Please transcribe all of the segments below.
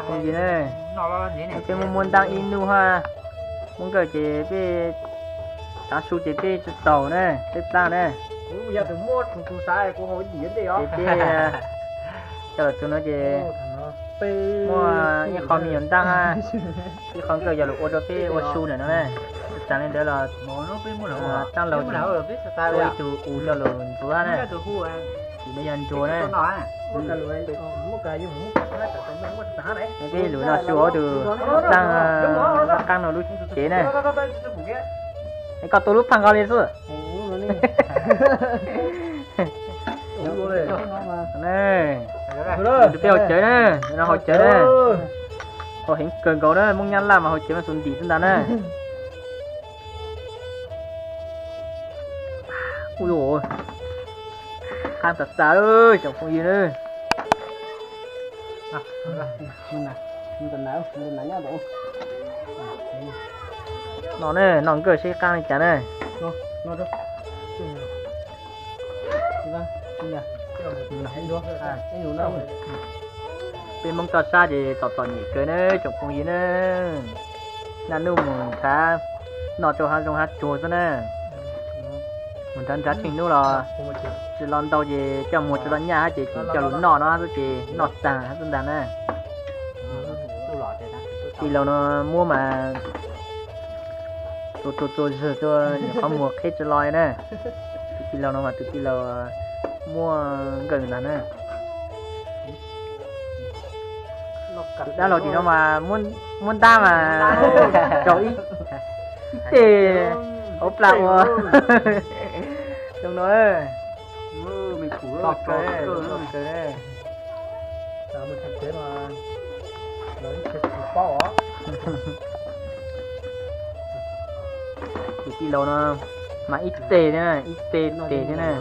Còn gì nữa? Cái muốn đang in nu ha. Muốn cái chế về ta su chế về tàu nè, tiếp ta nè. Bây giờ tôi mua thủ sai của hội diễn đi đó. Chế cho tụi nó chế mua những con miền đang ha. Cái con cái giờ lục ô tô về ô su này nó nè. Cho nên đó là tăng lầu tôi chủ u cho lầu chúa nè. Chỉ bây giờ chúa nè. Cái lưỡi nó chúa từ tăng căng nó lúc chế này. Cái con tôi lúc thằng cao lên rồi. Này, được tiêu chế này, nó hồi chế này. Họ hình cường cầu đó, mong nhăn làm mà hồi chế mà xuống tí xuống đá này. Ui dồi, khăn thật xa ơi, chẳng không gì nữa. Nó này, nó cười xe căng này chả này. Nó đó. Bên mong cho xa thì tỏ nhỉ cười nữa, chẳng không gì nữa. Là nụ mừng khá, nó cho hát trong hát chùa cho nè. Mình thân trách hình nụ là chỉ lon tàu gì cho một cho lon nhà chỉ cho lún nọ nó chỉ nọt tàng hát dân đàn nè. Thì lâu nó mua mà tôi cho những mua hết cho lòi nè. Thì lâu nó mà từ khi lâu mua gần đàn nè. Đã lâu thì nó mà muốn ta mà trời thì ốp lại mà đừng nói Mình thủ lọt cái đấy mình thành thế mà lấy cái bao á. thì khi lâu nó mà ít tê thế này ít tê thế này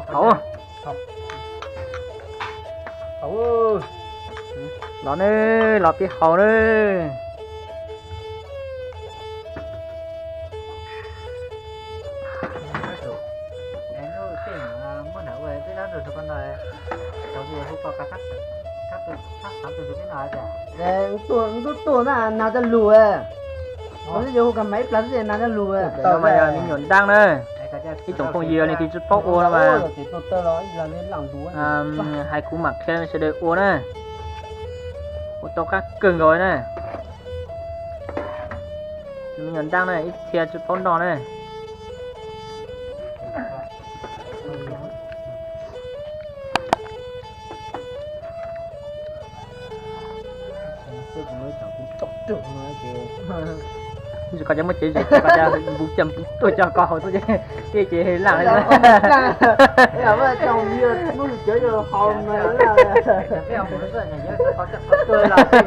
khẩu Khẩu nó nè lọt cái khẩu nè tuổi nào ra lùa có gì không cầm máy plug gì nào ra lùa tao mà mình nhuận đang nè cái chủng không nhiều này thì chút bóc ô mà hai cú mặt xem sẽ được ô nè ô to các cưng rồi nè mình nhuận đang này ít thiệt chút bóc đỏ nè rồi có chẳng mất chỉ có cha bút chấm tôi cho con tôi chứ chị làm đấy là vợ chồng như muốn chơi rồi hòm mà là cái ông nó rất là nhớ có chắc có chơi là cái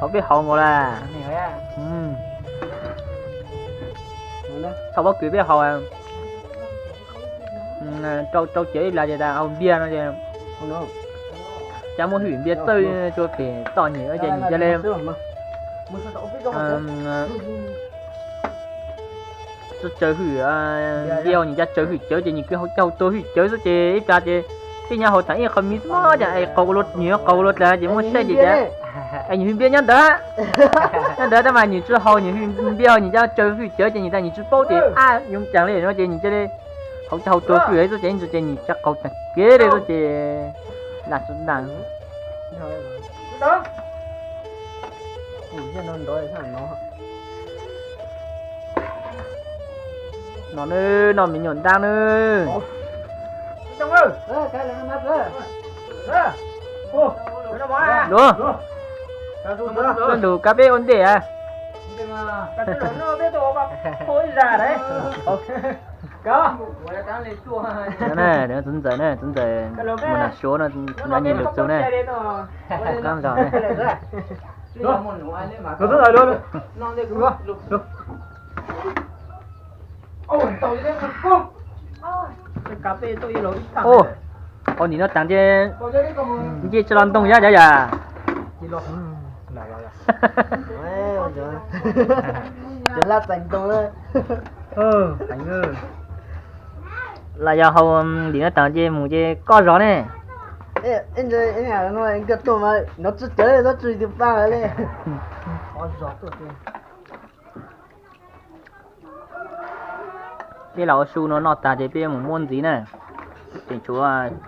không biết hậu ngồi là không có kiểu biết hậu à trâu chế là gì ta ông bia nó gì không đâu cha muốn hủy bia tươi cho kể to nhiều ở trên cho lên cho chơi hủy bia nhìn ra chơi hủy chơi thì nhìn cái hậu châu tôi hủy chơi rồi chị ít ra chị cái nhà họ thấy không biết mà vậy cầu lột nhiều cầu lột là chỉ muốn xe gì đấy anh nhìn biết nhá đó ta mà nhìn chưa hậu nhìn biết nhìn ra chơi hủy chơi thì nhìn ta nhìn chút bao thì dùng chẳng lẽ nó chỉ nhìn chơi đi không cho hậu tôi hủy ấy rồi chị nhìn chắc cầu chẳng kế đây rồi chị là xuống đằng đó nó nữa nó mình nhổn đang nữa Trong ơi cái là nó mất ô nó bỏ đúng đủ cà phê ổn định à cái nó biết đồ mà thôi ra đấy có cái này nó dần dần này dần dần mình là số nó nhìn được số này cam rồi này Rồi rồi luôn. Được. Ôi, tao đi đây con. Cà phê tôi lỗi tặng. Ô, con nhìn nó tặng chứ, chứ cho lon tung giá giá giá. Chứ là thành công đấy. Thành ơi. Là do hầu đi nó tặng chứ muốn chứ có rõ nè. Ê, anh chơi anh à nó anh cái tôm mà nó chỉ chơi nó chỉ được ba cái này. Có gió tụi kia. Cái lão su nó tặng chứ bây một môn gì nè. Thì chú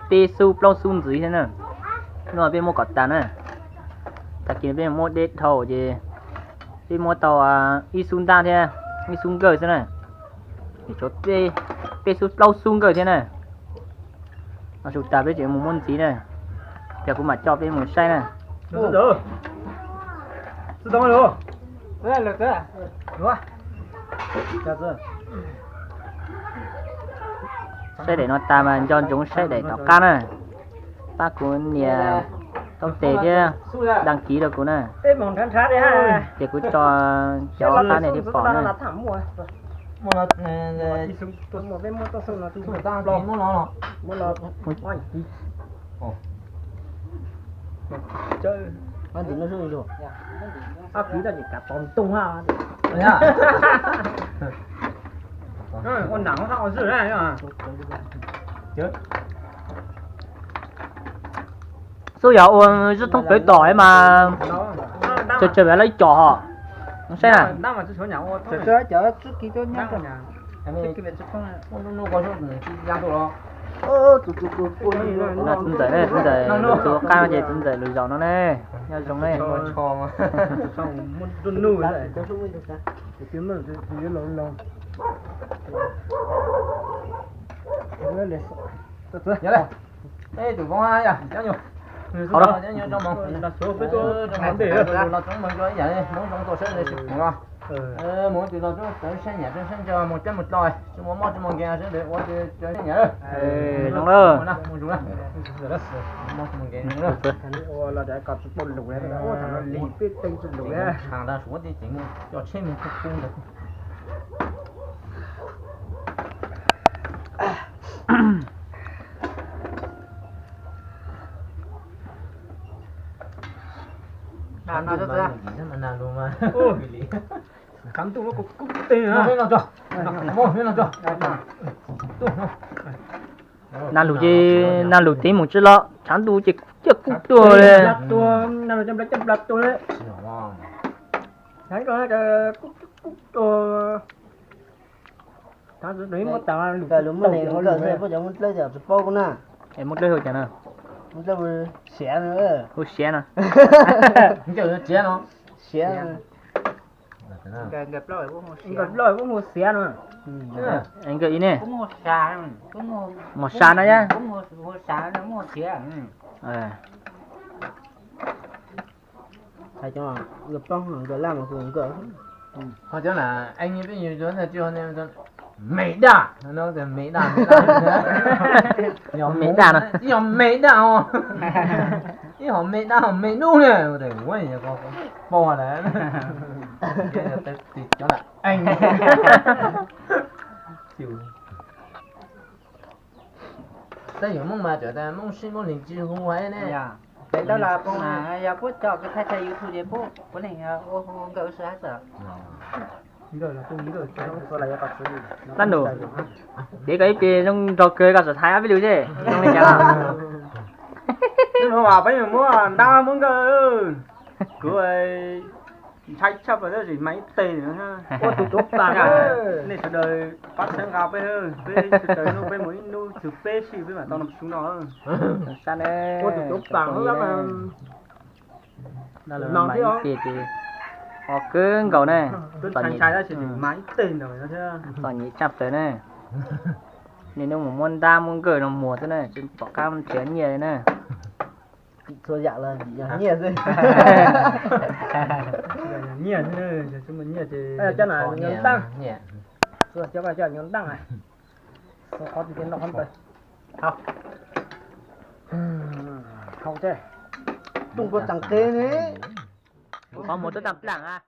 tê su plau sun gì thế nè. Nó bây một cọt tàn nè. Ta kiếm bây một đế thầu chứ. Bây một tàu y sun ta thế. Y sun gờ thế này. Thì chú tê su plau sun gờ thế này. Nó sụt ta với chuyện một môn gì này. Giờ cũng mà cho với một say này. Được. Sư tông rồi. Đấy là cái. Đúng không? Chào sư. Say để nó ta mà cho chúng say để nó cá này. Ta cũng nhà công tệ chứ đăng ký được cũng này. Ê mòn khăn sát đấy ha. Thì cũng cho cháu cá này đi bỏ này. Một tuần một bên một tao sâu là tu ta lo mua nó mua lo ôi chơi Anh tính nó xuống rồi. áp phí là chỉ cả tòn tung ha Đấy à? con nắng nó dữ này à chết Số giờ rất không tới tỏi mà chơi bé lấy trò họ. Không sai à? đang mà số nhỏ Chở trước kia tôi nhắc rồi. anh ấy cái việc chút không nó có số ra tụi nó Là tin giấy này, tin giấy số cao gì tin giấy lùi dầu nó nè. Nhau giống này. xong muốn đun nuôi vậy để kiếm được thì lộn lộn nhớ đây ê tụi con ai à cháu nhiều Ở đâu? trong mong là số với tôi trong món để là trong mong cho vậy muốn trong tôi sẽ để xịt ngon muốn tụi nó tới sáng nhà trên cho 100 một lòi chúng muốn mót cho mong gà sẽ để qua cho nhà đó Đúng rồi. mua chúng đó mót cho mong gà nữa đó là để cặp bồn lục đấy đó thằng nó lì biết tên bồn lục đấy hàng ra xuống thì chỉnh cho xem mình phục cung được nào cho ra nào luôn mà cắm tụ nó cục tê hả nó cho nó cho Nan lù tí một chút lọ, chán đủ chỉ cục tua đấy. tua nào trong trăm lật tua đấy thấy có cái cục tua thằng cứ đấy một tao lù Cái lúc mà này nó lợi có giống lấy giờ bao con nè. Em một đôi hồi chả nào. Nó cho vừa xé nữa. Hồi xé nè. chờ xé nó Xé. gặp lời cũng một xé nữa Anh gợi ý nè. cũng một xà Một sàn đó nhá. cũng một xà nó một xía Hay cho mà gặp bông rồi làm mà cũng cỡ. hoặc者là anh như ví dụ như là chưa nên美大nó thì美大Mỹ đàn à?有美大哦有美大有美怒呢我得问一下高帮我来chỗ là anh chịu đây là mong mà trở thành mong xin mong linh chi không phải nè dạ đấy đó là con giờ bút cho cái thay YouTube để bút cái này ô gỡ sửa sợ rồi là tôi nghĩ rồi tôi lại gặp sự Tan đủ. Để cái kia trong trò cười cả sở thái áp ví dụ chứ. Trong này chả nào. nhưng mà bảo bây giờ muốn đau muốn cơ cứ ấy thay chấp vào đó gì máy tiền nữa ha ô tụt tụt tàn này từ đời phát sáng gặp bây giờ từ đời nó bên mũi nó từ bê xì với mà tao nằm xuống nó San đấy. ô tụt tụt tàn lắm mà Đó là máy tiền thì họ cứ cầu này. tôi thành trai ra chỉ máy tiền rồi đó chứ Toàn nhị chập tới này. Nên nó một môn đa môn cờ nó mùa thế này, chứ bỏ cam chén nhiều này. Thôi dạ là nhẹ rồi. nhẹ thế này chúng mình nhẹ thì cho là nhón tăng nhẹ rồi cho nhón tăng này có thì nó không tới học không chứ Tung có chẳng kê nữa. có một tôi tập lặng à